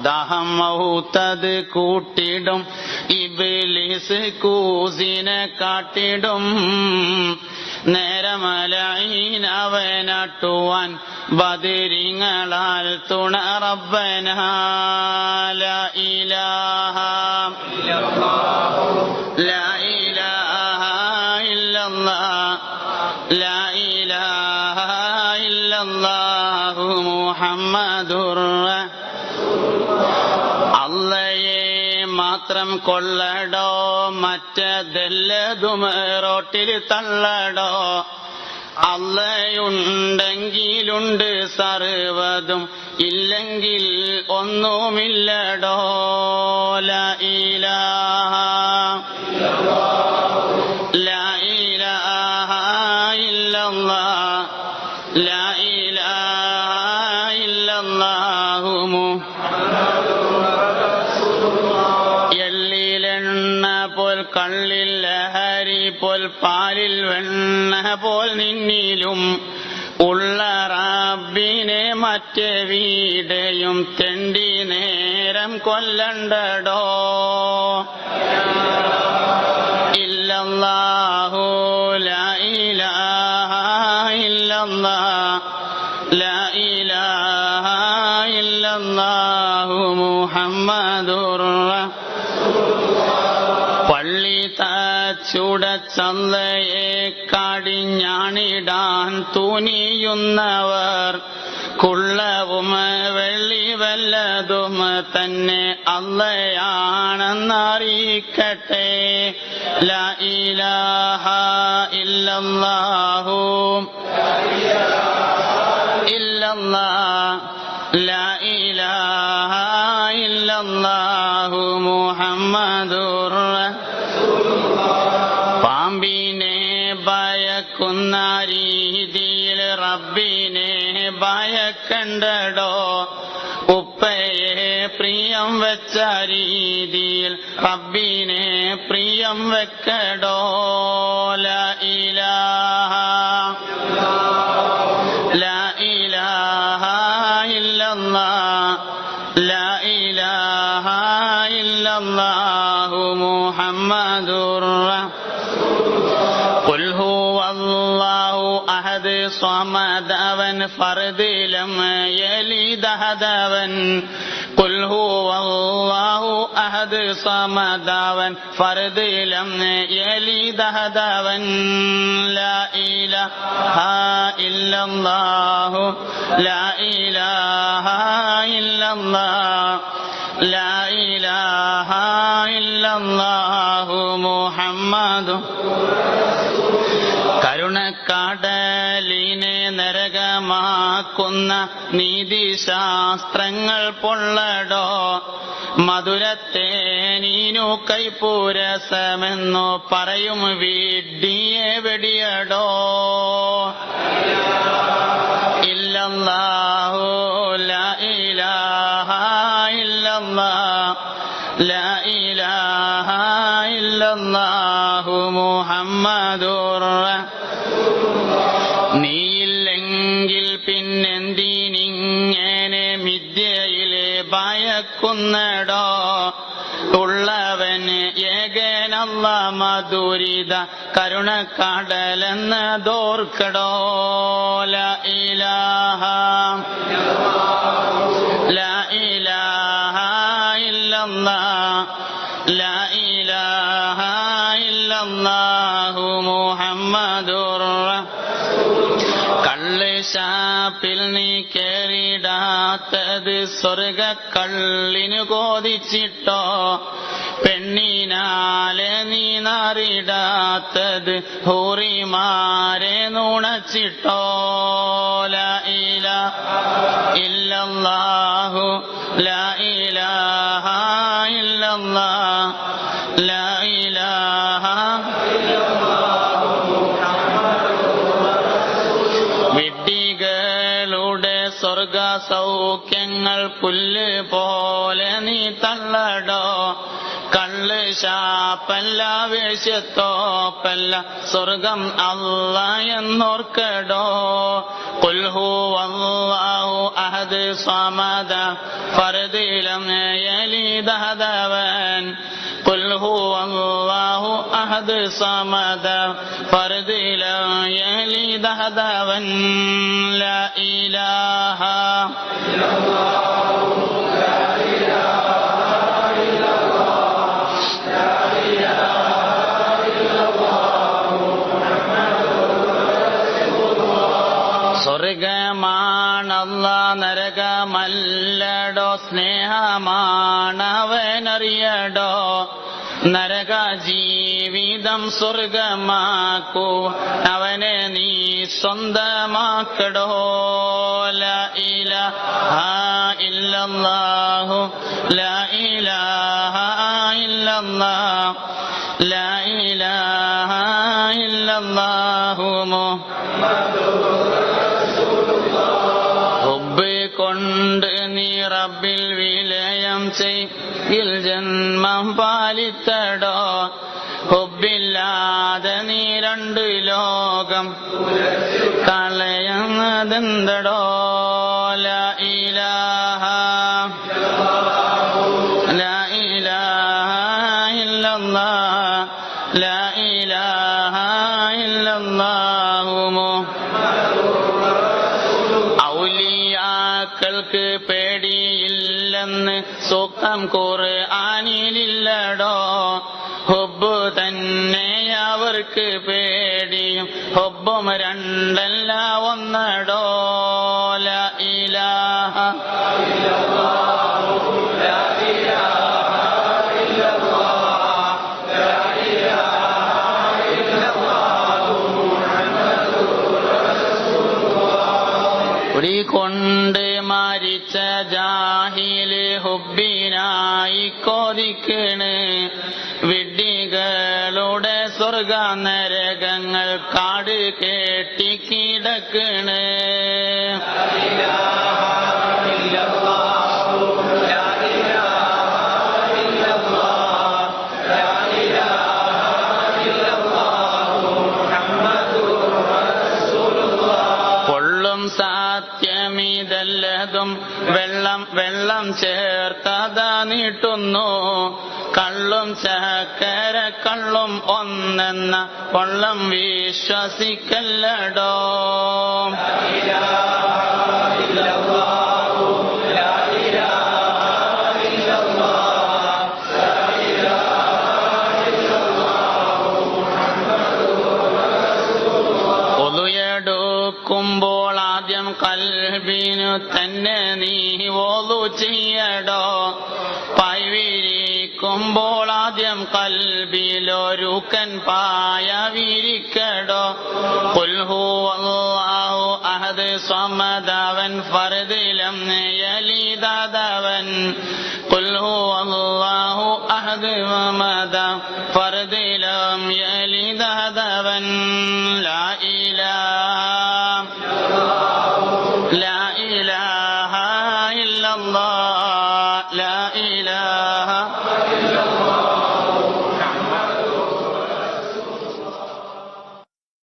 ദാഹം മൗത്തത് കൂട്ടിടും, ഇബ്ലീസ് കൂസിനെ കാട്ടിടും. നേരമലൈൻ അവനട്ടുവാൻ ബദരിങ്ങളാൽ തുണ റബ്ബനാ. ലാ ഇലാഹ ലാ ഇലാഹ ഇല്ലല്ലാഹ് ലാ ഇലാഹ ഇല്ലല്ലാഹു മുഹമ്മദുർ അല്ലയെ മാത്രം കൊള്ളടോ, മറ്റതെല്ലതും റോട്ടിൽ തള്ളടോ. അല്ലയുണ്ടെങ്കിലുണ്ട് സർവ്വതും, ഇല്ലെങ്കിൽ ഒന്നുമില്ലടോ. ലാ ഇലാഹ ലാ ഇലാഹ ഇല്ലല്ലാഹ് ലാ ഇലാഹ ഇല്ലല്ലാഹു എള്ളിലെണ്ണ പോൽ കള്ളിൽ ലഹരി പോൽ പാലിൽ വെണ്ണ പോൽ നിന്നിലും ഉള്ള റബ്ബിനെ മറ്റെവിടെയും തെണ്ടി നേരം കൊല്ലണ്ടടോ. ഇല്ലല്ലാഹു ലാ ഇലാഹ ഇല്ലല്ലാഹ് ലാ ഇലാഹ ഇല്ലല്ലാഹു മുഹമ്മദുർ പള്ളി തച്ചുടച്ചല്ലയെ കാടിഞ്ഞാണിടാൻ തുനിയുന്നവർ കുള്ളവും വെള്ളി വല്ലതും തന്നെ അല്ലയാണെന്നറിയിക്കട്ടെ. ലാ ഇലാഹ ഇല്ലല്ലാഹു ഇല്ലല്ലാഹ് ലാ ഇലാഹ ഇല്ലല്ലാഹു മുഹമ്മദുർ പാമ്പിനെ ഭയക്കുന്ന രീതിയിൽ റബ്ബിനെ ഭയക്കണ്ടടോ. ഉപ്പയെ പ്രിയം വെച്ച രീതിയിൽ റബ്ബിനെ പ്രിയം വെക്കടോ. ലാ ഇലാഹ ലാ ഇലാഹ ഇല്ലല്ലാഹ് ലാ ഇലാഹ ഇല്ലല്ലാഹു മുഹമ്മദുർ ഖുൽ ഹുവല്ലാഹു അഹദ് സ്വമദ് അവൻ ഫർദ് ലം യലിദ് അഹദവൻ. ഖുൽ ഹുവല്ലാഹു അഹദ് സ്വമദ് അവൻ ഫർദ് ലം യലിദ് അഹദവൻ. ലാ ഇലാഹ ഇല്ലല്ലാഹു ലാ ഇലാഹ ഇല്ലല്ലാഹ് ലാ ഇലാഹ ഇല്ലല്ലാഹു മുഹമ്മദു കരുണക്കടലിനെ നരകമാക്കുന്ന നീതിശാസ്ത്രങ്ങൾ പൊള്ളടോ. മധുരത്തേനീനു കൈപ്പൂരസമെന്നു പറയും വിഡ്ഢിയെ വെടിയടോ. ഇല്ലല്ലാഹു ലാ ഇലാഹ ഇല്ലല്ലാഹ് ലാ ഇലാഹ ഇല്ലല്ലാഹു മുഹമ്മദുർ നീയില്ലെങ്കിൽ പിന്നെന്തിനിങ്ങനെ മിഥ്യയിലെ ഭയക്കുന്നടോ. ഉള്ളവൻ ഏകനല്ല മധുരിത കരുണക്കടലെന്നതോർക്കടോ. ലാ ഇലാഹ ലാ ഇലാഹ ഇല്ലല്ലാഹ് ലാ ഇലാഹ ഇല്ലല്ലാഹു മുഹമ്മദുർ കള്ള് ഷാപ്പിൽ നീ കേറിടാത്തത് സ്വർഗക്കള്ളിനു കോതിച്ചിട്ടോ. പെണ്ണിനാലെ നീ നാറിടാത്തത് ഹൂറിമാരെ നുണച്ചിട്ടോ. ലാ ഇലാഹ ഇല്ലല്ലാഹു ലാ ഇലാഹ ഇല്ലല്ലാഹ് ലാ ഇലാഹ വിഡ്ഢികളുടെ സ്വർഗ സൗഖ്യങ്ങൾ പുല്ല് പോലെ നീ തള്ളടോ. കള്ള് ശാപ്പല്ല വേശ്യത്തോപ്പല്ല സ്വർഗം അല്ല എന്നോർക്കടോ. ഖുൽ ഹുവല്ലാഹു അഹദ് സമദ ഫർദ് ലം യലിദ് ഹദവൻ. ഖുൽ ഹുവല്ലാഹു അഹദ് സമദ ഫർദ് ലം യലിദ് ഹദവൻ. ലാ ഇലാഹ സ്വർഗമാണല്ല നരകമല്ലടോ സ്നേഹമാണവനറിയടോ. നരക ജീവിതം സ്വർഗമാക്കൂ അവനെ നീ സ്വന്തമാക്കടോ. ലാ ഇലാഹ ഇല്ലല്ലാഹു ലാ ഇലാഹ ഇല്ലല്ലാഹ് ലാ ഇലാഹ ഇല്ലല്ലാഹു ഹുബ്ബ് കൊണ്ട് നീ റബ്ബിൽ വിലയം ചെയ്യിൽ ജന്മം പാലിത്തടോ. ഹുബ്ബില്ലാതെ നീ രണ്ട് ലോകം കളയുന്നതെന്തടോ. ലാ ഇലാഹ ലാ ഇലാഹ ഇല്ലല്ലാഹ് ലാ ഇലാഹ ഇല്ലല്ലാഹു. ഔലിയാക്കൾക്ക് പേടിയില്ലെന്ന് സൂക്തം ഖുർആനിലില്ലടോ. ഹുബ്ബ് തന്നെ അവർക്ക് പേടിയും ഹുബ്ബും രണ്ടല്ല ഒന്നടോ. ലാ ഇലാഹ കൊണ്ട് മരിച്ച ജാഹില് ഹുബ്ബിനായി കൊതിക്കണ്. വിഡ്ഢികളുടെ സ്വർഗ നരകങ്ങൾ കാട് കെട്ടിക്കിടക്കണ്. സത്യമിതല്ലതും വെള്ളം ചേർത്തതാ നീട്ടുന്നു. കള്ളും ചക്കര കള്ളും ഒന്നെന്ന കൊള്ളം വിശ്വസിക്കല്ലടോ. ുമ്പോൾ ആദ്യം കൽബിനു തന്നെ നീ വോളു ചെയ്യടോ. പായ്വിരിക്കുമ്പോൾ ആദ്യം കൽബിലൊരുക്കൻ പായ വിരിക്കടോ. ഖുൽ ഹുവല്ലാഹു അഹദ് സമദവൻ ഫർദ് ലം യലിദ് ഹദവൻ. ഖുൽ ഹുവല്ലാഹു അഹദ് സമദ ഫർദ് ലം യലിദ് ഹദവൻ. ലാ ഇലാഹ ലാ ഇലാഹ ഇല്ലല്ലാഹ് ലാ